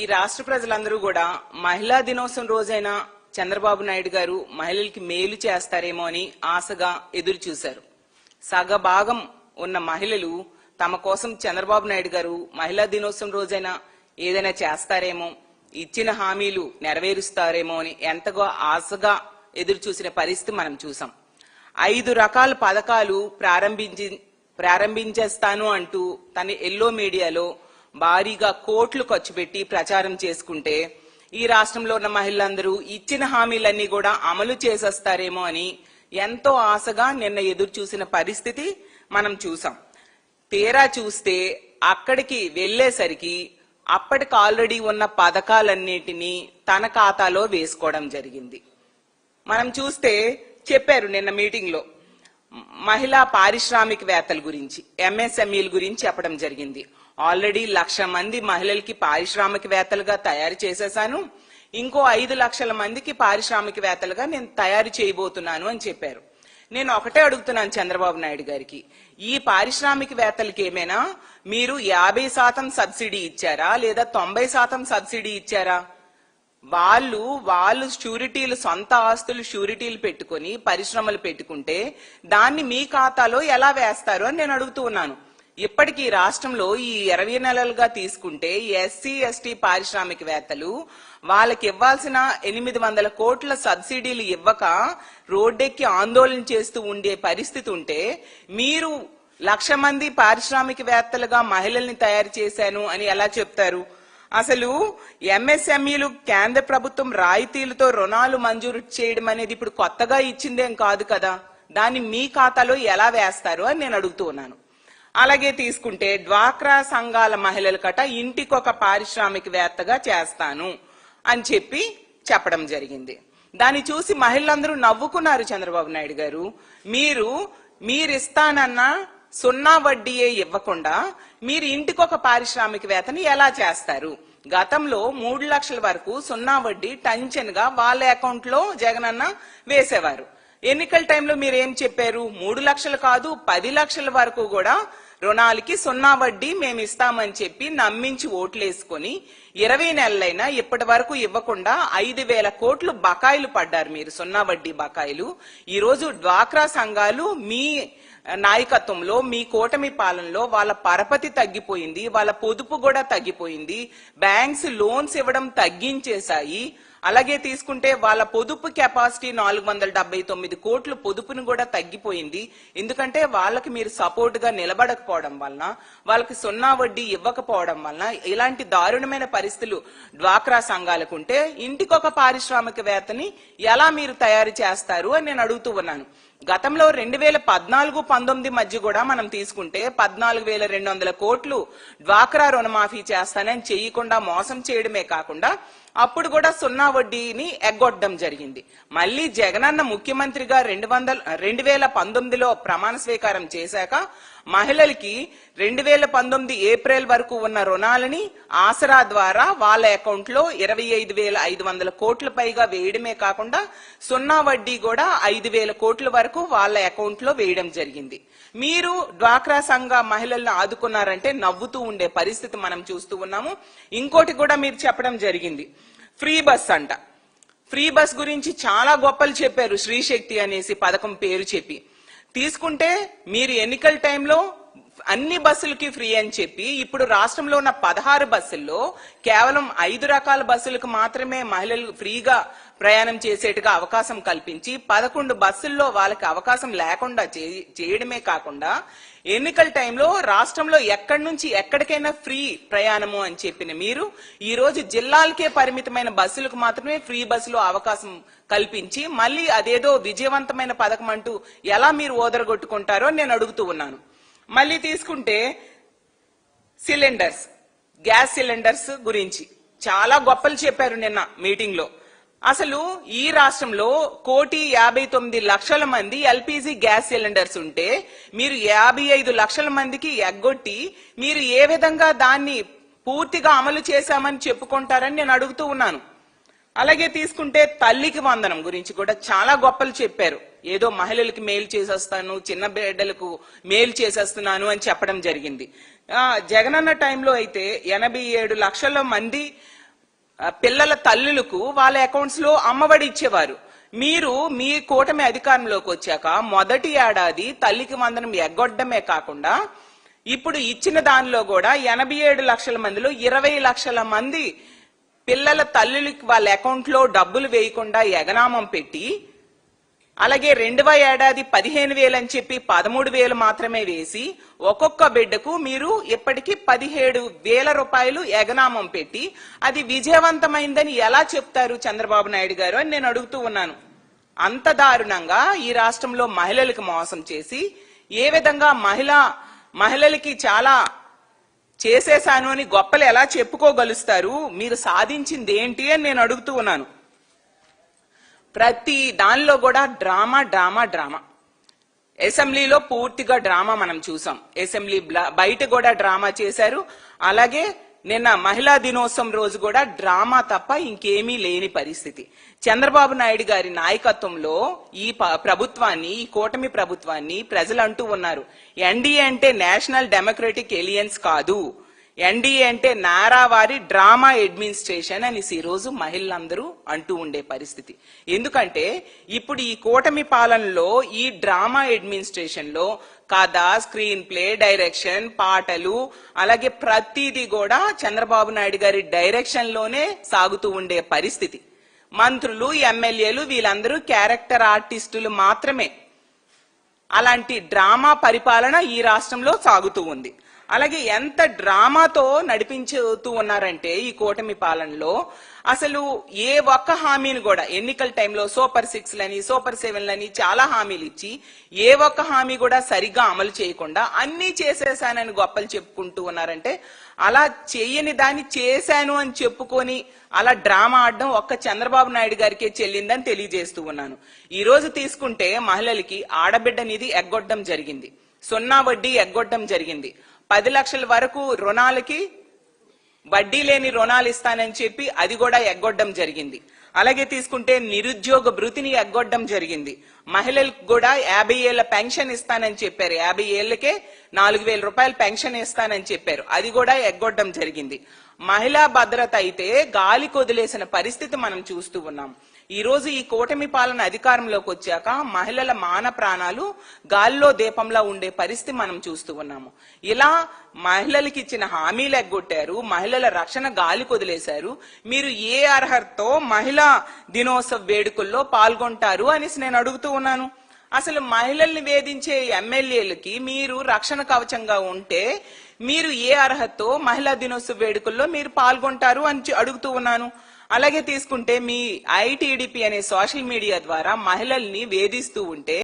ఈ రాష్ట్ర ప్రజలందరూ కూడా మహిళా దినోత్సవం రోజైన చంద్రబాబు నాయుడు గారు మహిళలకి మేలు చేస్తారేమో అని ఆశగా ఎదురు చూశారు. సగభాగం ఉన్న మహిళలు తమ కోసం చంద్రబాబు నాయుడు గారు మహిళా దినోత్సవం రోజైనా ఏదైనా చేస్తారేమో, ఇచ్చిన హామీలు నెరవేరుస్తారేమో అని ఎంతగా ఆశగా ఎదురు చూసిన పరిస్థితి మనం చూసాం. 5 రకాల పథకాలు ప్రారంభించేస్తాను అంటూ తన ఎల్లో మీడియాలో భారీగా కోట్లు ఖర్చు పెట్టి ప్రచారం చేసుకుంటే ఈ రాష్ట్రంలో ఉన్న మహిళలందరూ ఇచ్చిన హామీలన్నీ కూడా అమలు చేసేస్తారేమో అని ఎంతో ఆశగా నిన్న ఎదురు చూసిన పరిస్థితి మనం చూసాం. తీరా చూస్తే అక్కడికి వెళ్లేసరికి అప్పటికి ఆల్రెడీ ఉన్న పథకాలన్నిటినీ తన ఖాతాలో వేసుకోవడం జరిగింది. మనం చూస్తే చెప్పారు నిన్న మీటింగ్ లో మహిళా పారిశ్రామికవేత్తల గురించి, ఎంఎస్ఎంఈల గురించి చెప్పడం జరిగింది. ఆల్రెడీ 1,00,000 మంది మహిళలకి పారిశ్రామికవేత్తలుగా తయారు చేసేసాను, ఇంకో 5 లక్షల మందికి పారిశ్రామికవేత్తలుగా నేను తయారు చేయబోతున్నాను అని చెప్పారు. నేను ఒకటే అడుగుతున్నాను చంద్రబాబు నాయుడు గారికి, ఈ పారిశ్రామికవేత్తలకి ఏమైనా మీరు 50% సబ్సిడీ ఇచ్చారా లేదా 90% సబ్సిడీ ఇచ్చారా? వాళ్ళు షూరిటీలు, సొంత ఆస్తులు షూరిటీలు పెట్టుకుని పరిశ్రమలు పెట్టుకుంటే దాన్ని మీ ఖాతాలో ఎలా వేస్తారు అని నేను అడుగుతూ ఉన్నాను. ఇప్పటికీ రాష్ట్రంలో ఈ 20 నెలలుగా తీసుకుంటే ఎస్సీ ఎస్టీ పారిశ్రామికవేత్తలు వాళ్ళకి ఇవ్వాల్సిన 800 కోట్ల సబ్సిడీలు ఇవ్వక రోడ్డెక్కి ఆందోళన చేస్తూ ఉండే పరిస్థితి ఉంటే మీరు 1,00,000 మంది పారిశ్రామికవేత్తలుగా మహిళల్ని తయారు చేశాను అని ఎలా చెప్తారు? అసలు ఎంఎస్ఎంఈలు కేంద్ర ప్రభుత్వం రాయితీలతో రుణాలు మంజూరు చేయడం అనేది ఇప్పుడు కొత్తగా ఇచ్చిందేం కాదు కదా, దాన్ని మీ ఖాతాలో ఎలా వేస్తారు అని నేను అడుగుతూ ఉన్నాను. అలాగే తీసుకుంటే డ్వాక్రా సంఘాల మహిళలకట ఇంటికొక పారిశ్రామికవేత్తగా చేస్తాను అని చెప్పడం జరిగింది. దాన్ని చూసి మహిళలందరూ నవ్వుకున్నారు. చంద్రబాబు నాయుడు గారు, మీరిస్తానన్న 0 వడ్డీయే ఇవ్వకుండా మీరు ఇంటికొక పారిశ్రామికవేత్తని ఎలా చేస్తారు? గతంలో 3 లక్షల వరకు 0 వడ్డీ టెన్షన్ గా వాళ్ళ అకౌంట్ లో జగనన్న వేసేవారు. ఎన్నికల టైంలో మీరు ఏం చెప్పారు? 3 లక్షలు కాదు 10 లక్షల వరకు కూడా రుణాలకి 0 వడ్డీ మేము ఇస్తామని చెప్పి నమ్మించి ఓట్లేసుకొని 20 నెలలైనా ఇప్పటి వరకు ఇవ్వకుండా 5,000 కోట్లు బకాయిలు పడ్డారు మీరు, 0 వడ్డీ బకాయిలు. ఈ రోజు డ్వాక్రా సంఘాలు మీ నాయకత్వంలో, మీ కూటమి పాలనలో వాళ్ళ పరపతి తగ్గిపోయింది, వాళ్ళ పొదుపు కూడా తగ్గిపోయింది, బ్యాంక్స్ లోన్స్ ఇవ్వడం తగ్గించేశాయి. అలాగే తీసుకుంటే వాళ్ళ పొదుపు కెపాసిటీ 479 కోట్లు పొదుపును కూడా తగ్గిపోయింది. ఎందుకంటే వాళ్ళకి మీరు సపోర్ట్ గా నిలబడకపోవడం వలన, వాళ్ళకి 0 వడ్డీ ఇవ్వకపోవడం వలన ఇలాంటి దారుణమైన పరిస్థితులు డ్వాక్రా సంఘాలకు ఉంటే ఇంటికొక పారిశ్రామికవేత్తని ఎలా మీరు తయారు చేస్తారు అని నేను అడుగుతూ ఉన్నాను. గతంలో 2014-19 మధ్య కూడా మనం తీసుకుంటే 14,200 కోట్లు డ్వాక్రా రుణమాఫీ చేస్తానని చేయకుండా మోసం చేయడమే కాకుండా అప్పుడు కూడా 0 వడ్డీని ఎగ్గొట్టడం జరిగింది. మళ్ళీ జగనన్న ముఖ్యమంత్రిగా 2019లో ప్రమాణ స్వీకారం చేశాక మహిళలకి 2019 ఏప్రిల్ వరకు ఉన్న రుణాలని ఆసరా ద్వారా వాళ్ళ అకౌంట్ లో 25,500 కోట్ల పైగా వేయడమే కాకుండా 0 వడ్డీ కూడా 5,000 కోట్ల వరకు వాళ్ళ అకౌంట్ లో వేయడం జరిగింది. మీరు డ్వాక్రా సంఘ మహిళలను ఆదుకున్నారంటే నవ్వుతూ ఉండే పరిస్థితి మనం చూస్తూ ఉన్నాము. ఇంకోటి కూడా మీరు చెప్పడం జరిగింది, ఫ్రీ బస్ అంట. ఫ్రీ బస్ గురించి చాలా గొప్పలు చెప్పారు. శ్రీశక్తి అనేసి పథకం పేరు చెప్పి తీసుకుంటే మీరు ఎన్నికల టైంలో అన్ని బస్సులకి ఫ్రీ అని చెప్పి ఇప్పుడు రాష్ట్రంలో ఉన్న 16 బస్సుల్లో కేవలం 5 రకాల బస్సులకు మాత్రమే మహిళలు ఫ్రీగా ప్రయాణం చేసేట్టుగా అవకాశం కల్పించి 11 బస్సుల్లో వాళ్ళకి అవకాశం లేకుండా చేయడమే కాకుండా ఎన్నికల టైంలో రాష్ట్రంలో ఎక్కడి నుంచి ఎక్కడికైనా ఫ్రీ ప్రయాణము అని చెప్పిన మీరు ఈ రోజు జిల్లాలకే పరిమితమైన బస్సులకు మాత్రమే ఫ్రీ బస్సులో అవకాశం కల్పించి మళ్ళీ అదేదో విజయవంతమైన పథకం అంటూ ఎలా మీరు ఓదరగొట్టుకుంటారో నేను అడుగుతూ ఉన్నాను. మళ్ళీ తీసుకుంటే సిలిండర్స్, గ్యాస్ సిలిండర్స్ గురించి చాలా గొప్పలు చెప్పారు నిన్న మీటింగ్ లో. అసలు ఈ రాష్ట్రంలో 1,59,00,000 మంది ఎల్పిజి గ్యాస్ సిలిండర్స్ ఉంటే మీరు 55 లక్షల మందికి ఎగ్గొట్టి మీరు ఏ విధంగా దాన్ని పూర్తిగా అమలు చేశామని చెప్పుకుంటారని నేను అడుగుతూ ఉన్నాను. అలాగే తీసుకుంటే తల్లికి వందనం గురించి కూడా చాలా గొప్పలు చెప్పారు. ఏదో మహిళలకి మేలు చేసేస్తాను, చిన్న బిడ్డలకు మేలు చేసేస్తున్నాను అని చెప్పడం జరిగింది. జగనన్న టైంలో అయితే 87 లక్షల మంది పిల్లల తల్లులకు వాళ్ళ అకౌంట్స్ లో అమ్మఒడి ఇచ్చేవారు. మీరు మీ కూటమి అధికారంలోకి వచ్చాక మొదటి ఏడాది తల్లికి వందనం ఎగ్గొట్టడమే కాకుండా ఇప్పుడు ఇచ్చిన దానిలో కూడా 87 లక్షల మందిలో 20 లక్షల మంది పిల్లల తల్లులకి వాళ్ళ అకౌంట్ లో డబ్బులు వేయకుండా ఎగనామం పెట్టి, అలాగే 2వ ఏడాది 15,000 అని చెప్పి 13,000 మాత్రమే వేసి ఒక్కొక్క బిడ్డకు మీరు ఇప్పటికీ 17,000 రూపాయలు ఎగనామం పెట్టి అది విజయవంతమైందని ఎలా చెప్తారు చంద్రబాబు నాయుడు గారు అని నేను అడుగుతూ ఉన్నాను. అంత దారుణంగా ఈ రాష్ట్రంలో మహిళలకు మోసం చేసి ఏ విధంగా మహిళలకి చాలా చేసేశాను అని గొప్పలు ఎలా చెప్పుకోగలుస్తారు? మీరు సాధించింది ఏంటి అని నేను అడుగుతూ ఉన్నాను. ప్రతి దానిలో కూడా డ్రామా డ్రామా డ్రామా. అసెంబ్లీలో పూర్తిగా డ్రామా మనం చూసాం. అసెంబ్లీ బయట కూడా డ్రామా చేశారు. అలాగే నిన్న మహిళా దినోత్సవం రోజు కూడా డ్రామా తప్ప ఇంకేమీ లేని పరిస్థితి. చంద్రబాబు నాయుడు గారి నాయకత్వంలో ఈ ప్రభుత్వాన్ని, ఈ కూటమి ప్రభుత్వాన్ని ప్రజలు అంటూ ఉన్నారు, ఎన్డీఏ అంటే నేషనల్ డెమోక్రటిక్ ఎలియన్స్ కాదు, ఎన్డీఏ అంటే నారావారి డ్రామా అడ్మినిస్ట్రేషన్ అని ఈ రోజు మహిళలందరూ అంటూ ఉండే పరిస్థితి. ఎందుకంటే ఇప్పుడు ఈ కూటమి పాలనలో ఈ డ్రామా అడ్మినిస్ట్రేషన్ లో కథ, స్క్రీన్ ప్లే, డైరెక్షన్, పాటలు, అలాగే ప్రతిదీ కూడా చంద్రబాబు నాయుడు గారి డైరెక్షన్ లోనే సాగుతూ ఉండే పరిస్థితి. మంత్రులు, ఎమ్మెల్యేలు వీళ్ళందరూ క్యారెక్టర్ ఆర్టిస్టులు మాత్రమే. అలాంటి డ్రామా పరిపాలన ఈ రాష్ట్రంలో సాగుతూ ఉంది. అలాగే ఎంత డ్రామాతో నడిపించుతూ ఉన్నారంటే ఈ కూటమి పాలనలో అసలు ఏ ఒక్క హామీని కూడా ఎన్నికల టైంలో సూపర్ 6లని, సూపర్ 7లని చాలా హామీలు ఇచ్చి ఏ ఒక్క హామీ కూడా సరిగ్గా అమలు చేయకుండా అన్ని చేసేసానని గొప్పలు చెప్పుకుంటూ ఉన్నారంటే, అలా చేయని దాన్ని చేశాను అని చెప్పుకొని అలా డ్రామా ఆడడం ఒక్క చంద్రబాబు నాయుడు గారికే చెల్లిందని తెలియజేస్తూ ఉన్నాను. ఈ రోజు తీసుకుంటే మహిళలకి ఆడబిడ్డ నిధి ఎగ్గొట్టడం జరిగింది, 0 వడ్డీ ఎగ్గొట్టడం జరిగింది, 10 లక్షల వరకు రుణాలకి వడ్డీ లేని రుణాలు ఇస్తానని చెప్పి అది కూడా ఎగ్గొట్టడం జరిగింది. అలాగే తీసుకుంటే నిరుద్యోగ భృతిని ఎగ్గొట్టడం జరిగింది. మహిళలకు కూడా 50 ఏళ్ల పెన్షన్ ఇస్తానని చెప్పారు, 50 ఏళ్లకే 4,000 రూపాయలు పెన్షన్ ఇస్తానని చెప్పారు, అది కూడా ఎగ్గొట్టడం జరిగింది. మహిళా భద్రత అయితే గాలి కొదిలేసిన పరిస్థితి మనం చూస్తూ ఉన్నాం. ఈ రోజు ఈ కూటమి పాలన అధికారంలోకి వచ్చాక మహిళల మాన ప్రాణాలు గాలిలో దీపంలా ఉండే పరిస్థితి మనం చూస్తూ ఉన్నాము. ఇలా మహిళలకి ఇచ్చిన హామీలు ఎగ్గొట్టారు, మహిళల రక్షణ గాలి కొదిలేశారు. మీరు ఏ అర్హతతో మహిళా దినోత్సవ వేడుకల్లో పాల్గొంటారు అనేసి నేను అడుగుతూ ఉన్నాను. అసలు మహిళల్ని వేధించే ఎమ్మెల్యేలకి మీరు రక్షణ కవచంగా ఉంటే మీరు ఏ అర్హతతో మహిళా దినోత్సవ వేడుకల్లో మీరు పాల్గొంటారు అని అడుగుతూ ఉన్నాను. అలాగే తీసుకుంటే మీ ఐటీడీపీ అనే సోషల్ మీడియా ద్వారా మహిళల్ని వేధిస్తూ ఉంటే